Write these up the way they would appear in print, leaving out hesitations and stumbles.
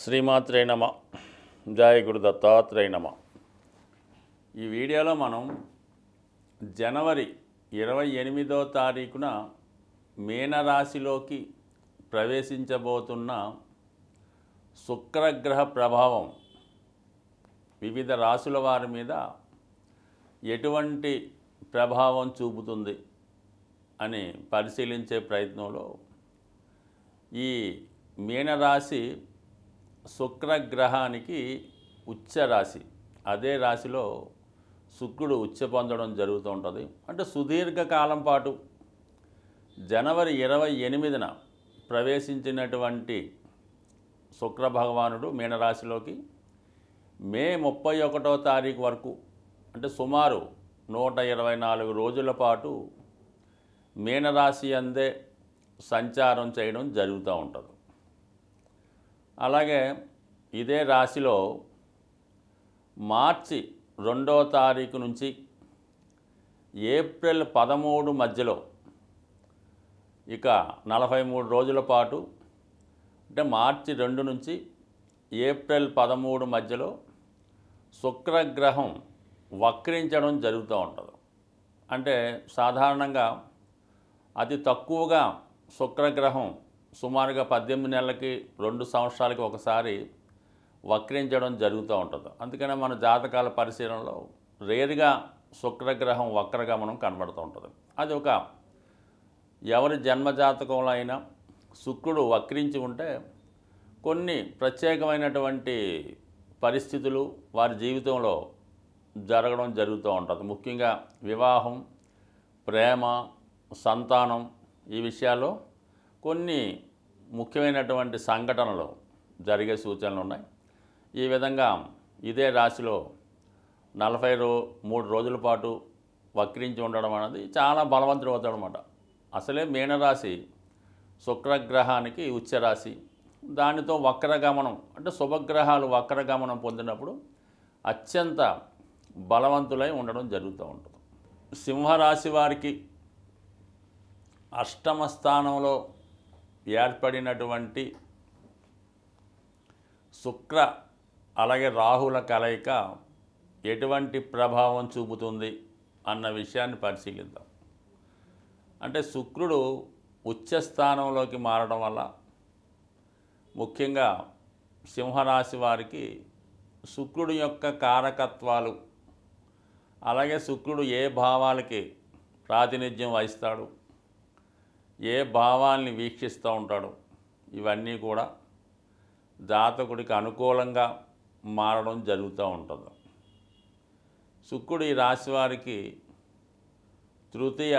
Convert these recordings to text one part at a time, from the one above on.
శ్రీమాత్రే నమ. జయ గురు దత్తాత్రేయ నమ. ఈ వీడియోలో మనం జనవరి 28వ తారీఖున మీనరాశిలోకి ప్రవేశించబోతున్న శుక్రగ్రహ ప్రభావం వివిధ రాశుల వారి మీద ఎటువంటి ప్రభావం చూపుతుంది అని పరిశీలించే ప్రయత్నంలో ఈ మీనరాశి శుక్రగ్రహానికి ఉచ్చ రాశి, అదే రాశిలో శుక్రుడు ఉచ్చ పొందడం జరుగుతూ ఉంటుంది. అంటే సుదీర్ఘకాలం పాటు జనవరి 28న ప్రవేశించినటువంటి శుక్ర భగవానుడు మీనరాశిలోకి మే 31వ తారీఖు వరకు, అంటే సుమారు 124 రోజుల పాటు మీనరాశి అందే సంచారం చేయడం జరుగుతూ ఉంటుంది. అలాగే ఇదే రాశిలో మార్చి 2వ తారీఖు నుంచి ఏప్రిల్ 13 మధ్యలో ఇక 43 రోజుల పాటు, అంటే మార్చి 2 నుంచి ఏప్రిల్ 13 మధ్యలో శుక్రగ్రహం వక్రించడం జరుగుతూ ఉంటుంది. అంటే సాధారణంగా అతి తక్కువగా శుక్రగ్రహం సుమారుగా 18 నెలలకి 2 సంవత్సరాలకి ఒకసారి వక్రించడం జరుగుతూ ఉంటుంది. అందుకనే మన జాతకాల పరిశీలనలో రేరుగా శుక్రగ్రహం వక్రగమనం కనబడుతూ ఉంటుంది. అది ఒక ఎవరి జన్మజాతకంలో అయినా శుక్రుడు వక్రించి ఉంటే కొన్ని ప్రత్యేకమైనటువంటి పరిస్థితులు వారి జీవితంలో జరగడం జరుగుతూ ఉంటుంది. ముఖ్యంగా వివాహం, ప్రేమ, సంతానం ఈ విషయాల్లో కొన్ని ముఖ్యమైనటువంటి సంఘటనలు జరిగే సూచనలు ఉన్నాయి. ఈ విధంగా ఇదే రాశిలో 43 రోజుల పాటు వక్రించి ఉండడం అనేది చాలా బలవంతుడు అవుతాడు అన్నమాట. అసలే మీనరాశి శుక్రగ్రహానికి ఉచ్చరాశి, దానితో వక్రగమనం అంటే శుభగ్రహాలు వక్రగమనం పొందినప్పుడు అత్యంత బలవంతులై ఉండడం జరుగుతూ ఉంటుంది. సింహరాశి వారికి అష్టమ స్థానంలో ఏర్పడినటువంటి శుక్ర అలాగే రాహుల కలయిక ఎటువంటి ప్రభావం చూపుతుంది అన్న విషయాన్ని పరిశీలిద్దాం. అంటే శుక్రుడు ఉచ్చ స్థానంలోకి మారడం వల్ల ముఖ్యంగా సింహరాశి వారికి శుక్రుడి యొక్క కారకత్వాలు, అలాగే శుక్రుడు ఏ భావాలకి ప్రాతినిధ్యం వహిస్తాడు, ఏ భావాల్ని వీక్షిస్తూ ఉంటాడు, ఇవన్నీ కూడా జాతకుడికి అనుకూలంగా మారడం జరుగుతూ ఉంటుంది. శుక్రుడు ఈ రాశి వారికి తృతీయ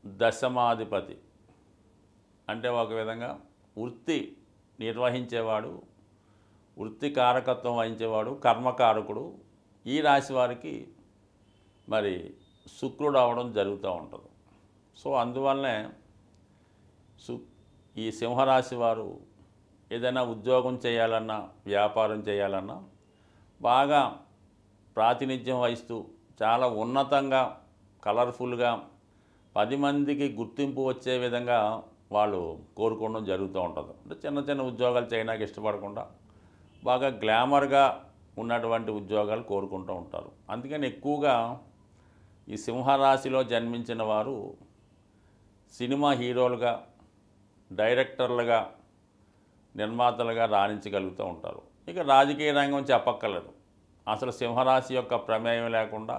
దశమాధిపతి, అంటే ఒక విధంగా వృత్తి నిర్వహించేవాడు, వృత్తి కారకత్వం వహించేవాడు, కర్మకారకుడు. ఈ రాశి వారికి మరి శుక్రుడు అవడం జరుగుతూ ఉంటుంది. సో అందువల్లనే ఈ సింహరాశి వారు ఏదైనా ఉద్యోగం చేయాలన్నా, వ్యాపారం చేయాలన్నా బాగా ప్రాతినిధ్యం వహిస్తూ చాలా ఉన్నతంగా, కలర్ఫుల్గా 10 మందికి గుర్తింపు వచ్చే విధంగా వాళ్ళు కోరుకోవడం జరుగుతూ ఉంటుంది. అంటే చిన్న చిన్న ఉద్యోగాలు చేయడానికి ఇష్టపడకుండా బాగా గ్లామర్గా ఉన్నటువంటి ఉద్యోగాలు కోరుకుంటూ ఉంటారు. అందుకని ఎక్కువగా ఈ సింహరాశిలో జన్మించిన వారు సినిమా హీరోలుగా, డైరెక్టర్లుగా, నిర్మాతలుగా రాణించగలుగుతూ ఉంటారు. ఇక రాజకీయ రంగం చెప్పక్కర్లేదు. అసలు సింహరాశి యొక్క ప్రమేయం లేకుండా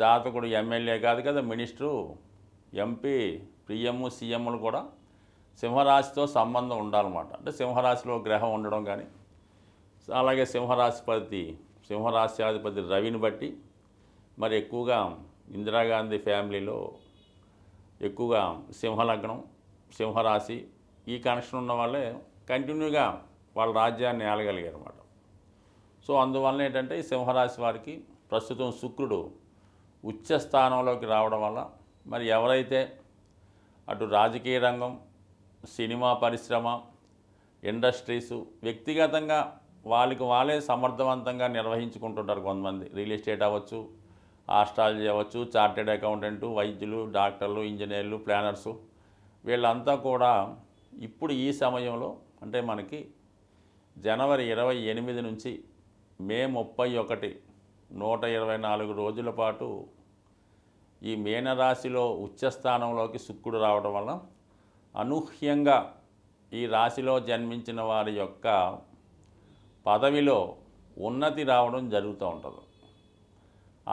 జాతకుడు ఎమ్మెల్యే కాదు కదా, మినిస్టరు, ఎంపీ, పిఎం, సీఎంలు కూడా సింహరాశితో సంబంధం ఉండాలన్నమాట. అంటే సింహరాశిలో గ్రహం ఉండడం కానీ, అలాగే సింహరాశ్యాధిపతి రవిని బట్టి మరి ఎక్కువగా ఇందిరాగాంధీ ఫ్యామిలీలో ఎక్కువగా సింహలగ్నం, సింహరాశి ఈ కనెక్షన్ ఉన్న వాళ్ళే కంటిన్యూగా వాళ్ళ రాజ్యాన్ని ఏలగలిగారు అన్నమాట. సో అందువల్ల ఏంటంటే ఈ సింహరాశి వారికి ప్రస్తుతం శుక్రుడు ఉచ్చ స్థానంలోకి రావడం వల్ల మరి ఎవరైతే అటు రాజకీయ రంగం, సినిమా పరిశ్రమ, ఇండస్ట్రీసు వ్యక్తిగతంగా వాళ్ళే సమర్థవంతంగా నిర్వహించుకుంటుంటారు. కొంతమంది రియల్ ఎస్టేట్ అవ్వచ్చు, ఆస్ట్రాలజీ అవ్వచ్చు, చార్టెడ్ అకౌంటెంటు, వైద్యులు, డాక్టర్లు, ఇంజనీర్లు, ప్లానర్సు, వీళ్ళంతా కూడా ఇప్పుడు ఈ సమయంలో అంటే మనకి జనవరి 28 నుంచి మే 31 124 రోజుల పాటు ఈ మీనరాశిలో ఉచ్చస్థానంలోకి శుక్రుడు రావడం వల్ల అనూహ్యంగా ఈ రాశిలో జన్మించిన వారి యొక్క పదవిలో ఉన్నతి రావడం జరుగుతూ ఉంటుంది.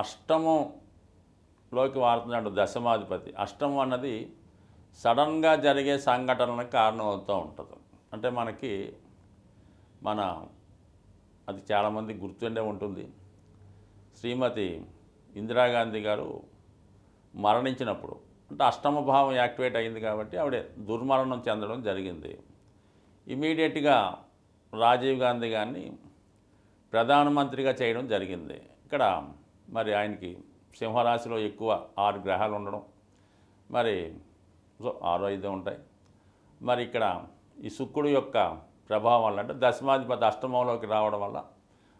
అష్టమంలోకి వాడుతున్నాడు దశమాధిపతి. అష్టమం అన్నది సడన్గా జరిగే సంఘటనలకు కారణం అవుతూ ఉంటుంది. అంటే మనకి అది చాలామంది గుర్తుండే ఉంటుంది. శ్రీమతి ఇందిరాగాంధీ గారు మరణించినప్పుడు అంటే అష్టమ భావం యాక్టివేట్ అయింది కాబట్టి ఆవిడ దుర్మరణం చెందడం జరిగింది. ఇమీడియట్గా రాజీవ్ గాంధీ గారిని ప్రధానమంత్రిగా చేయడం జరిగింది. ఇక్కడ మరి ఆయనకి సింహరాశిలో ఎక్కువ 6 గ్రహాలు ఉండడం, మరి 6 5 ఉంటాయి. మరి ఇక్కడ ఈ శుక్రుడు యొక్క ప్రభావం వల్ల అంటే దశమాధిపతి అష్టమంలోకి రావడం వల్ల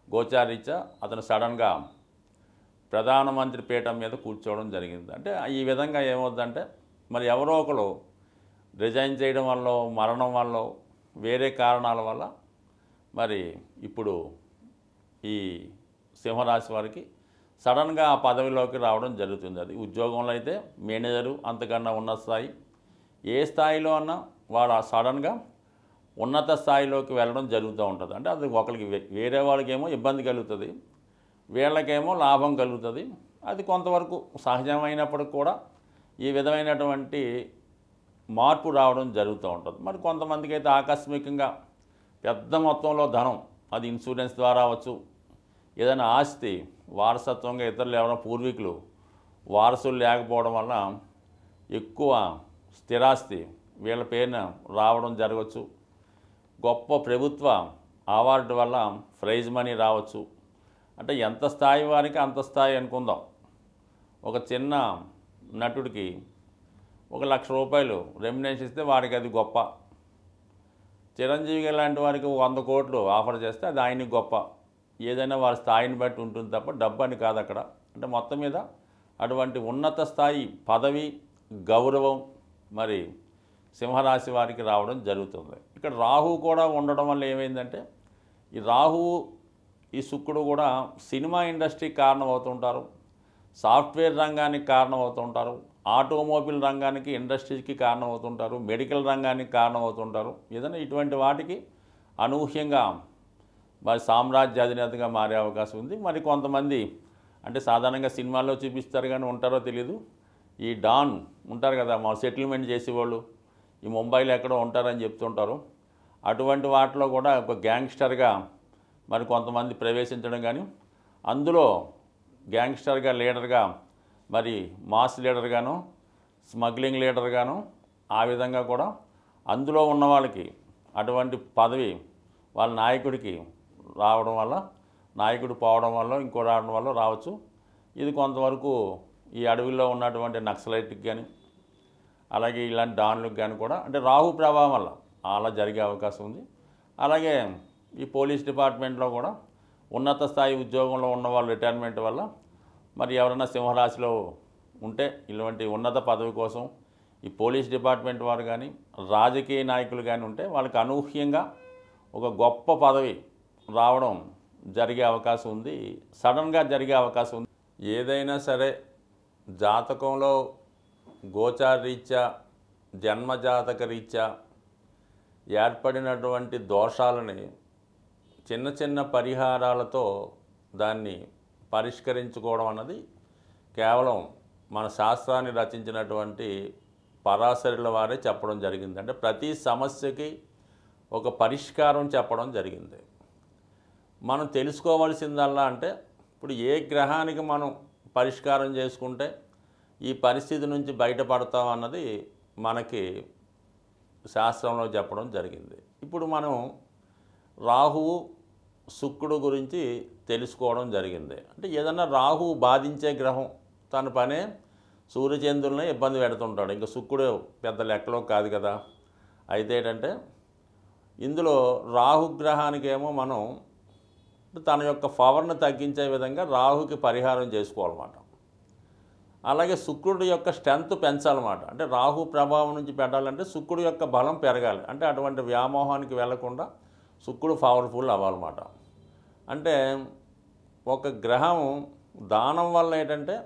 గోచారీత్యా అతను సడన్గా ప్రధానమంత్రి పీఠం మీద కూర్చోవడం జరిగింది. అంటే ఈ విధంగా ఏమవుద్దంటే మరి ఎవరో ఒకరు రిజైన్ చేయడం వల్ల, మరణం వల్ల, వేరే కారణాల వల్ల మరి ఇప్పుడు ఈ సింహరాశి వారికి సడన్గా ఆ పదవిలోకి రావడం జరుగుతుంది. అది ఉద్యోగంలో అయితే మేనేజరు అంతకన్నా ఉన్నత స్థాయి, ఏ స్థాయిలో అన్నా వాడు సడన్గా ఉన్నత స్థాయిలోకి వెళ్ళడం జరుగుతూ ఉంటుంది. అంటే అది ఒకరికి వేరే వాళ్ళకేమో ఇబ్బంది కలుగుతుంది, వీళ్ళకేమో లాభం కలుగుతుంది. అది కొంతవరకు సహజమైనప్పటికి కూడా ఈ విధమైనటువంటి మార్పు రావడం జరుగుతూ ఉంటుంది. మరి కొంతమందికి అయితే ఆకస్మికంగా పెద్ద మొత్తంలో ధనం, అది ఇన్సూరెన్స్ ద్వారా అవ్వచ్చు, ఏదైనా ఆస్తి వారసత్వంగా ఇతరులు ఎవరైనా పూర్వీకులు వారసులు లేకపోవడం వల్ల ఎక్కువ స్థిరాస్తి వీళ్ళ పేరున రావడం జరగవచ్చు. గొప్ప ప్రభుత్వ అవార్డు వల్ల ప్రైజ్ మనీ రావచ్చు. అంటే ఎంత స్థాయి వారికి అంత స్థాయి అనుకుందాం. ఒక చిన్న నటుడికి 1 లక్ష రూపాయలు రెమ్యునరేషన్ ఇస్తే వారికి అది గొప్ప. చిరంజీవి లాంటి వారికి 100 కోట్లు ఆఫర్ చేస్తే అది ఆయనకి గొప్ప. ఏదైనా వారి స్థాయిని బట్టి ఉంటుంది తప్ప డబ్బు అని కాదు అక్కడ. అంటే మొత్తం మీద అటువంటి ఉన్నత స్థాయి పదవి, గౌరవం మరి సింహరాశి వారికి రావడం జరుగుతుంది. ఇక్కడ రాహువు కూడా ఉండడం వల్ల ఏమైందంటే ఈ రాహువు ఈ శుక్రుడు కూడా సినిమా ఇండస్ట్రీకి కారణం అవుతుంటారు, సాఫ్ట్వేర్ రంగానికి కారణం అవుతుంటారు, ఆటోమొబైల్ రంగానికి ఇండస్ట్రీకి కారణం అవుతుంటారు, మెడికల్ రంగానికి కారణం అవుతుంటారు. ఏదైనా ఇటువంటి వాటికి అనూహ్యంగా మరి సామ్రాజ్య అధినేతగా మారే అవకాశం ఉంది. మరి కొంతమంది అంటే సాధారణంగా సినిమాల్లో చూపిస్తారు కానీ ఉంటారో తెలియదు, ఈ డాన్ ఉంటారు కదా, మా సెటిల్మెంట్ చేసేవాళ్ళు ఈ ముంబైలో ఎక్కడో ఉంటారని చెప్తుంటారు. అటువంటి వాటిలో కూడా ఒక గ్యాంగ్స్టర్గా మరి కొంతమంది ప్రవేశించడం కానీ, అందులో గ్యాంగ్స్టర్గా లీడర్గా మరి మాస్ లీడర్గాను, స్మగ్లింగ్ లీడర్గాను, ఆ విధంగా కూడా అందులో ఉన్న వాళ్ళకి అటువంటి పదవి వాళ్ళ నాయకుడికి రావడం వల్ల, నాయకుడు పోవడం వల్ల, ఇంకో రావడం వల్ల రావచ్చు. ఇది కొంతవరకు ఈ అడవిలో ఉన్నటువంటి నక్సలైట్కి కానీ అలాగే ఇలాంటి డాన్లకు కానీ కూడా అంటే రాహు ప్రభావం వల్ల అలా జరిగే అవకాశం ఉంది. అలాగే ఈ పోలీస్ డిపార్ట్మెంట్లో కూడా ఉన్నత స్థాయి ఉద్యోగంలో ఉన్న వాళ్ళు రిటైర్మెంట్ వల్ల మరి ఎవరైనా సింహరాశిలో ఉంటే ఇలాంటి ఉన్నత పదవి కోసం ఈ పోలీస్ డిపార్ట్మెంట్ వారు కానీ రాజకీయ నాయకులు కానీ ఉంటే వాళ్ళకి అనూహ్యంగా ఒక గొప్ప పదవి రావడం జరిగే అవకాశం ఉంది, సడన్గా జరిగే అవకాశం ఉంది. ఏదైనా సరే జాతకంలో గోచారరీత్యా, జన్మజాతక రీత్యా ఏర్పడినటువంటి దోషాలని చిన్న చిన్న పరిహారాలతో దాన్ని పరిష్కరించుకోవడం అన్నది కేవలం మన శాస్త్రాన్ని రచించినటువంటి పరాశరుల వారే చెప్పడం జరిగింది. అంటే ప్రతి సమస్యకి ఒక పరిష్కారం చెప్పడం జరిగింది. మనం తెలుసుకోవాల్సిందల్లా అంటే ఇప్పుడు ఏ గ్రహానికి మనం పరిష్కారం చేసుకుంటే ఈ పరిస్థితి నుంచి బయటపడతాం అన్నది మనకి శాస్త్రంలో చెప్పడం జరిగింది. ఇప్పుడు మనం రాహువు శుక్రుడు గురించి తెలుసుకోవడం జరిగింది. అంటే ఏదన్నా రాహువు బాధించే గ్రహం తన పనే సూర్యచంద్రులనే ఇబ్బంది పెడుతుంటాడు, ఇంకా శుక్రుడు పెద్ద లెక్కలో కాదు కదా. అయితే ఏంటంటే ఇందులో రాహుగ్రహానికేమో మనం తన యొక్క పవర్ని తగ్గించే విధంగా రాహుకి పరిహారం చేసుకోవాలన్నమాట. అలాగే శుక్రుడి యొక్క స్ట్రెంత్ పెంచాలన్నమాట. అంటే రాహు ప్రభావం నుంచి పెట్టాలంటే శుక్రుడి యొక్క బలం పెరగాలి. అంటే అటువంటి వ్యామోహానికి వెళ్లకుండా శుక్రుడు పవర్ఫుల్ అవ్వాలన్నమాట. అంటే ఒక గ్రహం దానం వల్ల ఏంటంటే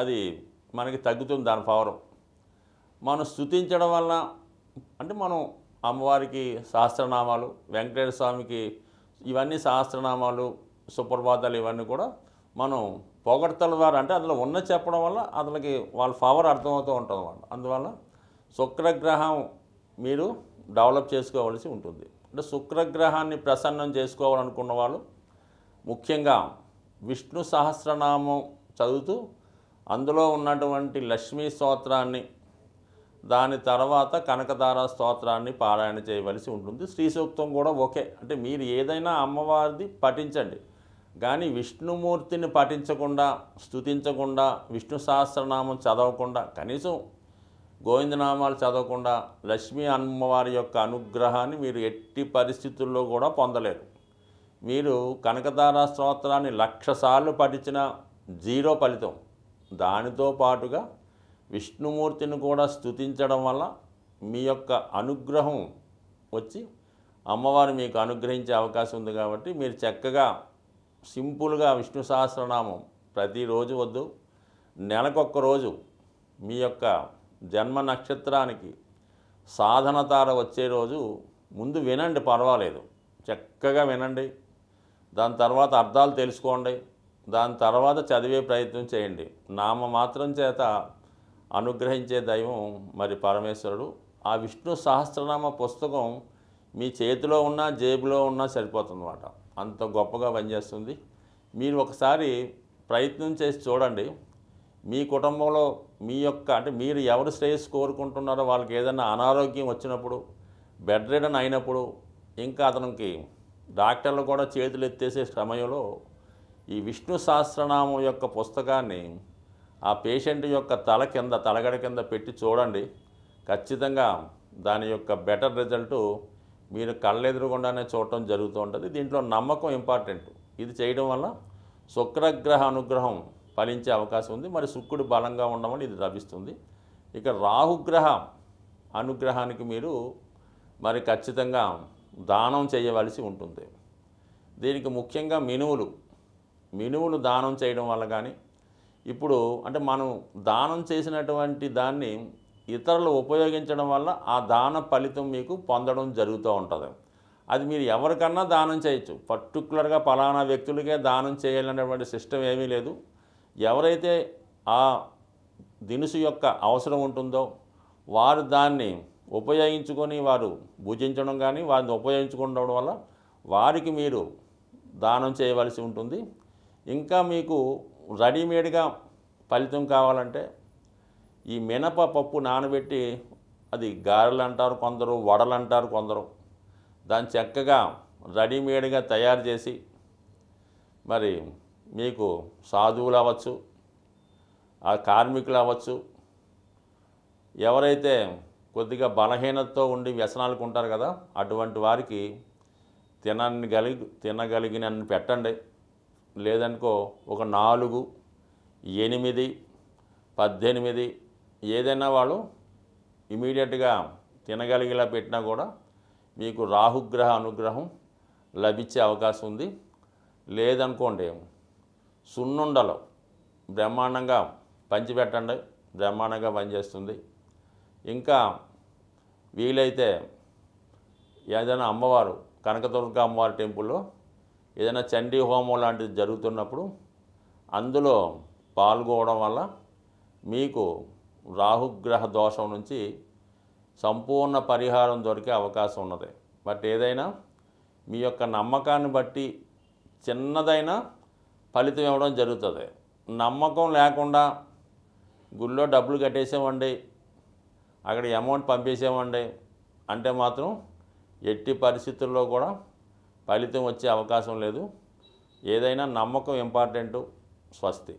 అది మనకి తగ్గుతుంది దాని పవరు. మనం స్తుతించడం వల్ల అంటే మనం అమ్మవారికి సహస్రనామాలు, వెంకటేశ్వర స్వామికి ఇవన్నీ సహస్రనామాలు, సుప్రభాతాలు ఇవన్నీ కూడా మనం పొగడ్తల ద్వారా అంటే అందులో ఉన్న చెప్పడం వల్ల అతనికి వాళ్ళ పవర్ అర్థమవుతూ ఉంటుంది అన్నమాట. అందువల్ల శుక్రగ్రహం మీరు డెవలప్ చేసుకోవాల్సి ఉంటుంది. అంటే శుక్రగ్రహాన్ని ప్రసన్నం చేసుకోవాలనుకున్న వాళ్ళు ముఖ్యంగా విష్ణు సహస్రనామం చదువుతూ అందులో ఉన్నటువంటి లక్ష్మీ స్తోత్రాన్ని, దాని తర్వాత కనకదార స్తోత్రాన్ని పారాయణ చేయవలసి ఉంటుంది. శ్రీ సూక్తం కూడా ఓకే, అంటే మీరు ఏదైనా అమ్మవారిది పఠించండి, కానీ విష్ణుమూర్తిని పఠించకుండా, స్తుతించకుండా, విష్ణు సహస్రనామం చదవకుండా, కనీసం గోవిందనామాలు చదవకుండా లక్ష్మీ అమ్మవారి యొక్క అనుగ్రహాన్ని మీరు ఎట్టి పరిస్థితుల్లో కూడా పొందలేరు. మీరు కనకదార స్తోత్రాన్ని 1,00,000 సార్లు పఠించిన జీరో ఫలితం. దానితో పాటుగా విష్ణుమూర్తిని కూడా స్తుతించడం వల్ల మీ యొక్క అనుగ్రహం వచ్చి అమ్మవారు మీకు అనుగ్రహించే అవకాశం ఉంది. కాబట్టి మీరు చక్కగా సింపుల్గా విష్ణు సహస్రనామం ప్రతిరోజు వద్దు, నెలకొక్క రోజు మీ యొక్క జన్మ నక్షత్రానికి సాధన తార వచ్చే రోజు ముందు వినండి, పర్వాలేదు, చక్కగా వినండి. దాని తర్వాత అర్థాలు తెలుసుకోండి, దాని తర్వాత చదివే ప్రయత్నం చేయండి. నామమాత్రం చేత అనుగ్రహించే దైవం మరి పరమేశ్వరుడు. ఆ విష్ణు సహస్రనామ పుస్తకం మీ చేతిలో ఉన్నా జేబులో ఉన్నా సరిపోతుందన్నమాట, అంత గొప్పగా పనిచేస్తుంది. మీరు ఒకసారి ప్రయత్నం చేసి చూడండి. మీ కుటుంబంలో మీ యొక్క అంటే మీరు ఎవరు శ్రేయస్సు కోరుకుంటున్నారో వాళ్ళకి ఏదైనా అనారోగ్యం వచ్చినప్పుడు, బెడ్ రిడన్ అయినప్పుడు, ఇంకా అతనికి డాక్టర్లు కూడా చేతులు ఎత్తేసే సమయంలో ఈ విష్ణు సహస్రనామం యొక్క పుస్తకాన్ని ఆ పేషెంట్ యొక్క తలగడ కింద పెట్టి చూడండి. ఖచ్చితంగా దాని యొక్క బెటర్ రిజల్ట్ మీరు కళ్ళెదురుగుండానే చూడటం జరుగుతూ ఉంటుంది. దీంట్లో నమ్మకం ఇంపార్టెంట్. ఇది చేయడం వల్ల శుక్రగ్రహ అనుగ్రహం ఫలించే అవకాశం ఉంది. మరి శుక్రుడు బలంగా ఉండడం వల్ల ఇది లభిస్తుంది. ఇక రాహుగ్రహ అనుగ్రహానికి మీరు మరి ఖచ్చితంగా దానం చేయవలసి ఉంటుంది. దీనికి ముఖ్యంగా మినువులు దానం చేయడం వల్ల కానీ, ఇప్పుడు అంటే మనం దానం చేసినటువంటి దాన్ని ఇతరులు ఉపయోగించడం వల్ల ఆ దాన ఫలితం మీకు పొందడం జరుగుతూ ఉంటుంది. అది మీరు ఎవరికన్నా దానం చేయొచ్చు, పర్టికులర్గా పలానా వ్యక్తులకే దానం చేయాలనేటువంటి సిస్టమ్ ఏమీ లేదు. ఎవరైతే ఆ దినుసు యొక్క అవసరం ఉంటుందో వారు దాన్ని ఉపయోగించుకొని వారు భుజించడం కానీ, వారిని ఉపయోగించుకోవడం వల్ల వారికి మీరు దానం చేయవలసి ఉంటుంది. ఇంకా మీకు రెడీమేడ్గా ఫలితం కావాలంటే ఈ మినపప్పు నానబెట్టి, అది గారెలు అంటారు కొందరు, వడలు అంటారు కొందరు, దాన్ని చక్కగా రెడీమేడ్గా తయారు చేసి మరి మీకు సాధువులు అవ్వచ్చు, ఆ కార్మికులు అవ్వచ్చు, ఎవరైతే కొద్దిగా బలహీనతతో ఉండి వ్యసనాలకు ఉంటారు కదా, అటువంటి వారికి తినగలిగినన్ని పెట్టండి. లేదనుకో ఒక 4, 8, 18 ఏదైనా వాళ్ళు ఇమీడియట్గా తినగలిగేలా పెట్టినా కూడా మీకు రాహుగ్రహ అనుగ్రహం లభించే అవకాశం ఉంది. లేదనుకోండి సున్నుండలు బ్రహ్మాండంగా పంచిపెట్టండి, బ్రహ్మాండంగా పనిచేస్తుంది. ఇంకా వీలైతే ఏదైనా అమ్మవారు కనకదుర్గ అమ్మవారి టెంపుల్లో ఏదైనా చండీ హోమం లాంటిది జరుగుతున్నప్పుడు అందులో పాల్గొనడం వల్ల మీకు రాహుగ్రహ దోషం నుంచి సంపూర్ణ పరిహారం దొరికే అవకాశం ఉన్నది. బట్ ఏదైనా మీ యొక్క నమ్మకాన్ని బట్టి చిన్నదైనా ఫలితం ఇవ్వడం జరుగుతుంది. నమ్మకం లేకుండా గుళ్ళో డబ్బులు కట్టేసామండి, అక్కడ అమౌంట్ పంపేసామండి అంటే మాత్రం ఎట్టి పరిస్థితుల్లో కూడా ఫలితం వచ్చే అవకాశం లేదు. ఏదైనా నమ్మకం ఇంపార్టెంటు. స్వస్తి.